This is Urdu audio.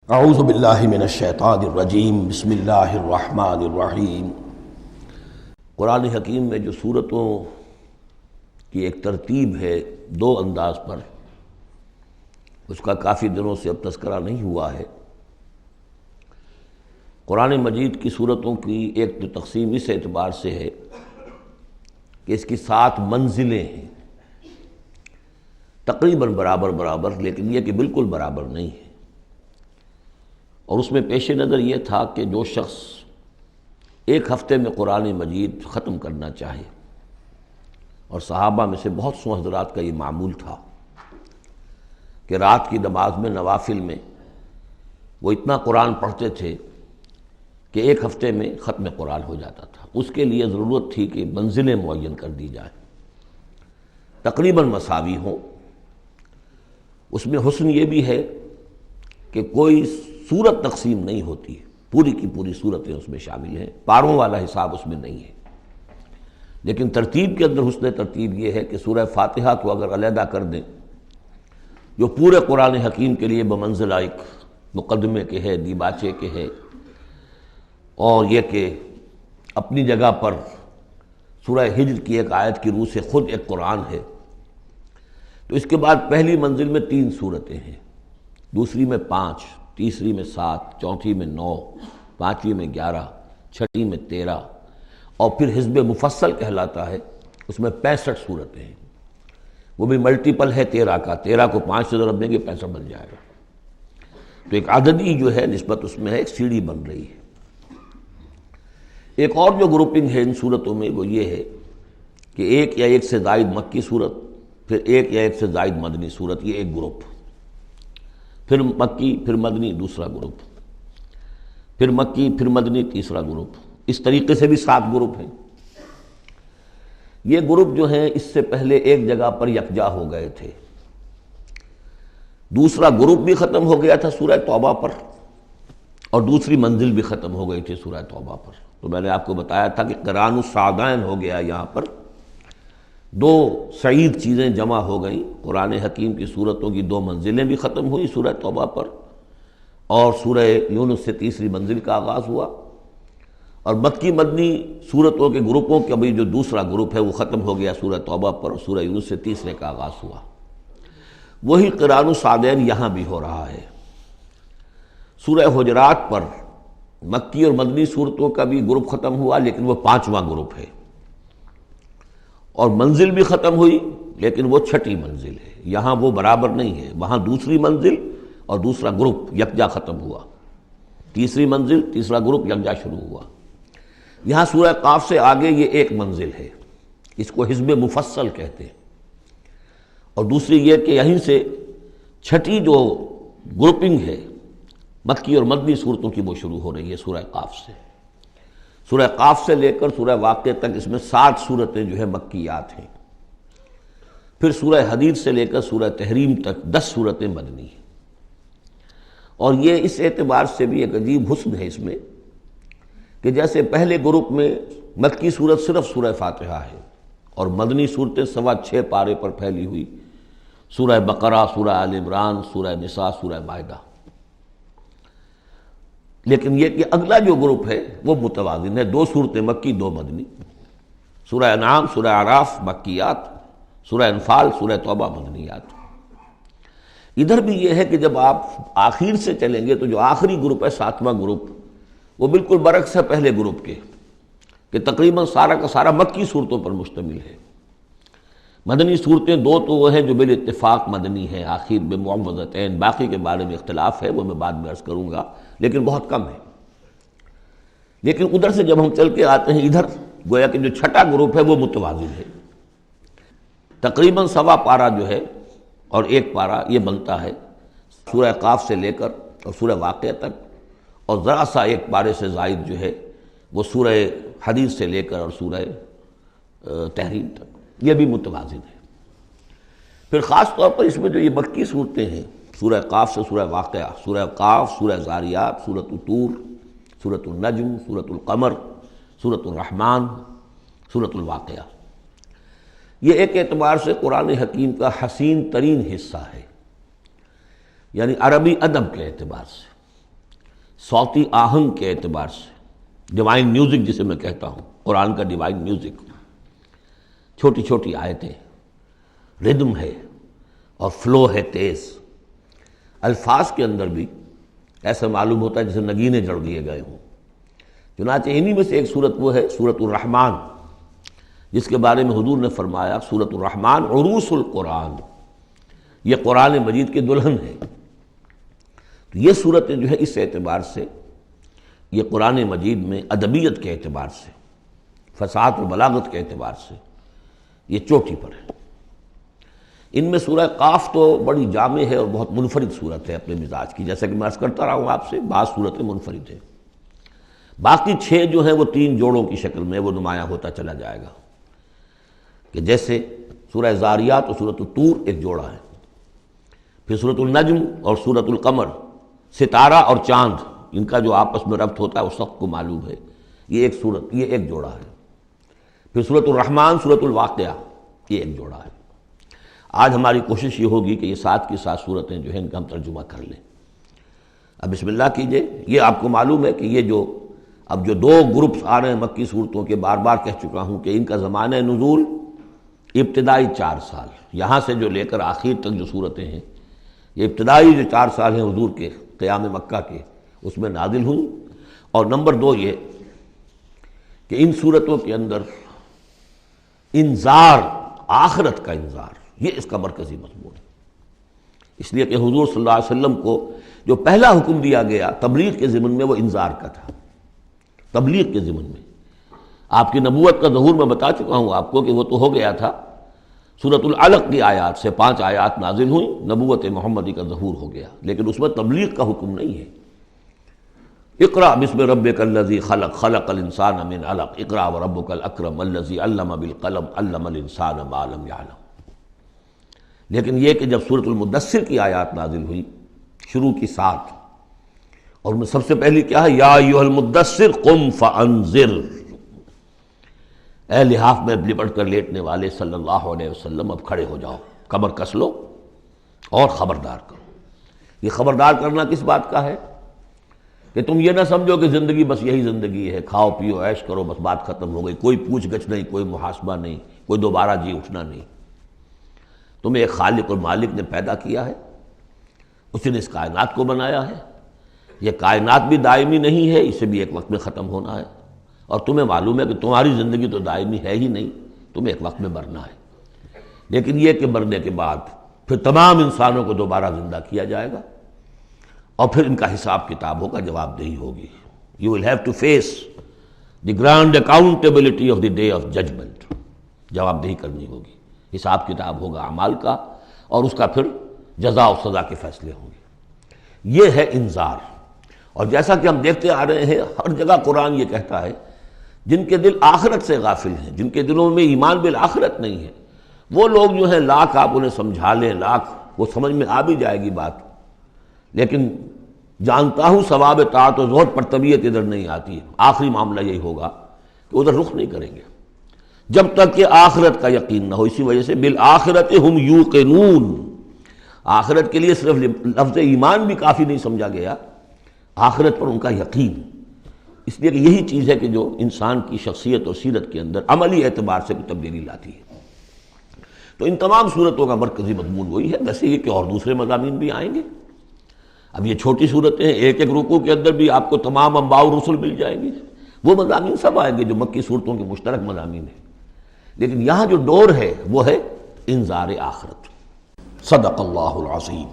اعوذ باللہ من الشیطان الرجیم بسم اللہ الرحمن الرحیم۔ قرآن حکیم میں جو صورتوں کی ایک ترتیب ہے دو انداز پر، اس کا کافی دنوں سے اب تذکرہ نہیں ہوا ہے۔ قرآن مجید کی صورتوں کی ایک جو تقسیم اس اعتبار سے ہے کہ اس کی 7 منزلیں ہیں، تقریباً برابر لیکن یہ کہ بالکل برابر نہیں ہے۔ اور اس میں پیش نظر یہ تھا کہ جو شخص ایک ہفتے میں قرآن مجید ختم کرنا چاہے، اور صحابہ میں سے بہت سو حضرات کا یہ معمول تھا کہ رات کی نماز میں نوافل میں وہ اتنا قرآن پڑھتے تھے کہ ایک ہفتے میں ختم قرآن ہو جاتا تھا۔ اس کے لیے ضرورت تھی کہ منزلیں معین کر دی جائیں، تقریباً مساوی ہوں۔ اس میں حسن یہ بھی ہے کہ کوئی سورت تقسیم نہیں ہوتی، پوری کی پوری صورتیں اس میں شامل ہیں، پاروں والا حساب اس میں نہیں ہے۔ لیکن ترتیب کے اندر حسن ترتیب یہ ہے کہ سورہ فاتحہ کو اگر علیحدہ کر دیں، جو پورے قرآن حکیم کے لیے بمنزلہ ایک مقدمے کے ہے، دیباچے کے ہے، اور یہ کہ اپنی جگہ پر سورہ ہجر کی ایک آیت کی روح سے خود ایک قرآن ہے، تو اس کے بعد پہلی منزل میں 3 صورتیں ہیں، دوسری میں 5، تیسری میں 7، چوتھی میں 9، پانچویں میں 11، چھٹی میں 13، اور پھر حزب مفصل کہلاتا ہے، اس میں 65 صورتیں ہیں۔ وہ بھی ملٹیپل ہے 13 کا، 13 کو 5 سے ضرب دیں گے 65 بن جائے گا۔ تو ایک عددی جو ہے نسبت اس میں ہے، ایک سیڑھی بن رہی ہے۔ ایک اور جو گروپنگ ہے ان صورتوں میں وہ یہ ہے کہ ایک یا ایک سے زائد مکی صورت، پھر ایک یا ایک سے زائد مدنی صورت، یہ ایک گروپ، پھر مکی، پھر مدنی دوسرا گروپ، پھر مکی، پھر مدنی تیسرا گروپ۔ اس طریقے سے بھی 7 گروپ ہیں۔ یہ گروپ جو ہیں اس سے پہلے ایک جگہ پر یکجا ہو گئے تھے۔ دوسرا گروپ بھی ختم ہو گیا تھا سورہ توبہ پر، اور دوسری منزل بھی ختم ہو گئی تھی سورہ توبہ پر۔ تو میں نے آپ کو بتایا تھا کہ قران السعدین ہو گیا، یہاں پر 2 سعید چیزیں جمع ہو گئیں۔ قرآن حکیم کی صورتوں کی 2 منزلیں بھی ختم ہوئی سورہ توبہ پر، اور سورہ یونس سے تیسری منزل کا آغاز ہوا، اور مکی مدنی صورتوں کے گروپوں کا بھی جو دوسرا گروپ ہے وہ ختم ہو گیا سورہ توبہ پر، اور سورہ یونس سے تیسرے کا آغاز ہوا۔ وہی قران السعدین یہاں بھی ہو رہا ہے۔ سورہ حجرات پر مکی اور مدنی صورتوں کا بھی گروپ ختم ہوا، لیکن وہ 5واں گروپ ہے، اور منزل بھی ختم ہوئی، لیکن وہ 6ٹھی منزل ہے۔ یہاں وہ برابر نہیں ہے، وہاں دوسری منزل اور دوسرا گروپ یکجا ختم ہوا، تیسری منزل تیسرا گروپ یکجا شروع ہوا۔ یہاں سورہ قاف سے آگے یہ ایک منزل ہے، اس کو حزب مفصل کہتے ہیں، اور دوسری یہ کہ یہیں سے 6ٹھی جو گروپنگ ہے مکی اور مدنی صورتوں کی وہ شروع ہو رہی ہے سورہ قاف سے۔ سورہ قاف سے لے کر سورہ واقعہ تک اس میں 60 صورتیں جو ہے مکیات ہیں، پھر سورہ حدید سے لے کر سورہ تحریم تک 10 صورتیں مدنی ہیں۔ اور یہ اس اعتبار سے بھی ایک عجیب حسن ہے اس میں کہ جیسے پہلے گروپ میں مکی صورت صرف سورہ فاتحہ ہے، اور مدنی صورتیں 6.25 پارے پر پھیلی ہوئی، سورہ بقرہ، سورہ آل عمران، سورہ نساء، سورہ مائدہ۔ لیکن یہ کہ اگلا جو گروپ ہے وہ متوازن ہے، 2 صورتیں مکی، 2 مدنی۔ سورہ انعام، سورہ اعراف مکیات، سورہ انفال، سورہ توبہ مدنیات۔ ادھر بھی یہ ہے کہ جب آپ آخر سے چلیں گے تو جو آخری گروپ ہے 7واں گروپ، وہ بالکل برعکس ہے پہلے گروپ کے، کہ تقریباً سارا کا سارا مکی صورتوں پر مشتمل ہے۔ مدنی صورتیں 2 تو وہ ہیں جو بالاتفاق مدنی ہیں، آخر بمعوذتین، باقی کے بارے میں اختلاف ہے، وہ میں بعد میں عرض کروں گا، لیکن بہت کم ہے۔ لیکن ادھر سے جب ہم چل کے آتے ہیں ادھر، گویا کہ جو 6ٹھا گروپ ہے وہ متوازن ہے، تقریباً 1.25 پارہ جو ہے اور 1 پارہ یہ بنتا ہے سورہ قاف سے لے کر اور سورہ واقعہ تک، اور ذرا سا 1 پارے سے زائد جو ہے وہ سورہ حدید سے لے کر اور سورہ تحریم تک، یہ بھی متوازن ہے۔ پھر خاص طور پر اس میں جو یہ مکی صورتیں ہیں، سورہ قاف سے سورہ واقعہ، سورہ قاف، سورہ زاریات، سورۃ الطور، سورۃ النجم، سورۃ القمر، سورۃ الرحمن، سورۃ الواقعہ، یہ ایک اعتبار سے قرآن حکیم کا حسین ترین حصہ ہے، یعنی عربی ادب کے اعتبار سے۔ صوتی آہنگ کے اعتبار سے، ڈیوائن میوزک جسے میں کہتا ہوں، قرآن کا ڈیوائن میوزک، چھوٹی چھوٹی آیتیں، ردم ہے اور فلو ہے تیز، الفاظ کے اندر بھی ایسا معلوم ہوتا ہے جیسے نگینے جڑ دیے گئے ہوں۔ چنانچہ انہی میں سے ایک صورت وہ ہے سورۃ الرحمن، جس کے بارے میں حضور نے فرمایا سورۃ الرحمن عروس القرآن، یہ قرآن مجید کی دلہن ہے۔ تو یہ صورتیں جو ہے اس اعتبار سے، یہ قرآن مجید میں ادبیت کے اعتبار سے، فصاحت و بلاغت کے اعتبار سے یہ چوٹی پر ہے۔ ان میں سورہ قاف تو بڑی جامع ہے اور بہت منفرد صورت ہے اپنے مزاج کی، جیسا کہ میں عرض کرتا رہا ہوں آپ سے، بعض صورتیں منفرد ہیں، باقی 6 جو ہیں وہ 3 جوڑوں کی شکل میں وہ نمایاں ہوتا چلا جائے گا، کہ جیسے سورہ زاریات اور سورۃ الطور ایک جوڑا ہے، پھر سورۃ النجم اور سورۃ القمر، ستارہ اور چاند، ان کا جو آپس میں ربط ہوتا ہے وہ سب کو معلوم ہے، یہ ایک صورت، یہ ایک جوڑا ہے۔ پھر سورۃ الرحمن، سورۃ الواقعہ، یہ ایک جوڑا ہے۔ آج ہماری کوشش یہ ہوگی کہ یہ 7 کی 7 صورتیں جو ہیں ان کا ہم ترجمہ کر لیں۔ اب بسم اللہ کیجئے۔ یہ آپ کو معلوم ہے کہ یہ جو اب جو 2 گروپس آ رہے ہیں مکی صورتوں کے، بار بار کہہ چکا ہوں کہ ان کا زمانہ نزول ابتدائی 4 سال، یہاں سے جو لے کر آخر تک جو صورتیں ہیں، یہ ابتدائی جو 4 سال ہیں حضور کے قیام مکہ کے، اس میں نازل ہوئی۔ اور نمبر 2 یہ کہ ان صورتوں کے اندر انذار، آخرت کا انذار، یہ اس کا مرکزی مضمون ہے، اس لیے کہ حضور صلی اللہ علیہ وسلم کو جو پہلا حکم دیا گیا تبلیغ کے ضمن میں وہ انذار کا تھا۔ تبلیغ کے ضمن میں آپ کی نبوت کا ظہور میں بتا چکا ہوں آپ کو کہ وہ تو ہو گیا تھا، سورۃ العلق کی آیات سے 5 آیات نازل ہوئیں، نبوت محمدی کا ظہور ہو گیا، لیکن اس میں تبلیغ کا حکم نہیں ہے۔ اقرأ بسم ربک الذی خلق، خلق الانسان من علق، اقرأ وربک الاکرم الذی علم بالقلم، علم الانسان ما لم یعلم۔ لیکن یہ کہ جب سورۃ المدثر کی آیات نازل ہوئی، شروع کی 7، اور ان میں سب سے پہلی کیا ہے، یا ایھا المدثر قم فانذر، اے لحاف میں لپٹ کر لیٹنے والے صلی اللہ علیہ وسلم اب کھڑے ہو جاؤ، کمر کس لو اور خبردار کرو۔ یہ خبردار کرنا کس بات کا ہے؟ کہ تم یہ نہ سمجھو کہ زندگی بس یہی زندگی ہے، کھاؤ پیو عیش کرو بس بات ختم ہو گئی، کوئی پوچھ گچھ نہیں، کوئی محاسبہ نہیں، کوئی دوبارہ جی اٹھنا نہیں۔ تمہیں ایک خالق اور مالک نے پیدا کیا ہے، اسی نے اس کائنات کو بنایا ہے، یہ کائنات بھی دائمی نہیں ہے، اسے بھی ایک وقت میں ختم ہونا ہے، اور تمہیں معلوم ہے کہ تمہاری زندگی تو دائمی ہے ہی نہیں، تمہیں ایک وقت میں مرنا ہے۔ لیکن یہ کہ مرنے کے بعد پھر تمام انسانوں کو دوبارہ زندہ کیا جائے گا، اور پھر ان کا حساب کتاب ہوگا، جواب دہی ہوگی۔ You will have to face the grand accountability of the day of judgment، جواب دہی کرنی ہوگی، حساب کتاب ہوگا اعمال کا، اور اس کا پھر جزا و سزا کے فیصلے ہوں گے۔ یہ ہے انذار۔ اور جیسا کہ ہم دیکھتے آ رہے ہیں ہر جگہ قرآن یہ کہتا ہے، جن کے دل آخرت سے غافل ہیں، جن کے دلوں میں ایمان بالآخرت نہیں ہے، وہ لوگ جو ہیں لاکھ آپ انہیں سمجھا لیں، لاکھ وہ سمجھ میں آ بھی جائے گی بات، لیکن جانتا ہوں ثواب طاعت و زہد پر طبیعت ادھر نہیں آتی ہے۔ آخری معاملہ یہی ہوگا کہ ادھر رخ نہیں کریں گے جب تک کہ آخرت کا یقین نہ ہو۔ اسی وجہ سے بالآخرت ہم یوقنون، آخرت کے لیے صرف لفظ ایمان بھی کافی نہیں سمجھا گیا، آخرت پر ان کا یقین، اس لیے کہ یہی چیز ہے کہ جو انسان کی شخصیت اور سیرت کے اندر عملی اعتبار سے کوئی تبدیلی لاتی ہے۔ تو ان تمام صورتوں کا مرکزی مضمون وہی ہے، ویسے یہ کہ اور دوسرے مضامین بھی آئیں گے۔ اب یہ چھوٹی صورتیں ہیں، ایک ایک رکوع کے اندر بھی آپ کو تمام انباء و رسل مل جائیں گی، وہ مضامین سب آئیں گے جو مکی صورتوں کے مشترک مضامین ہیں، لیکن یہاں جو ڈور ہے وہ ہے انذار آخرت۔ صدق اللہ العظیم۔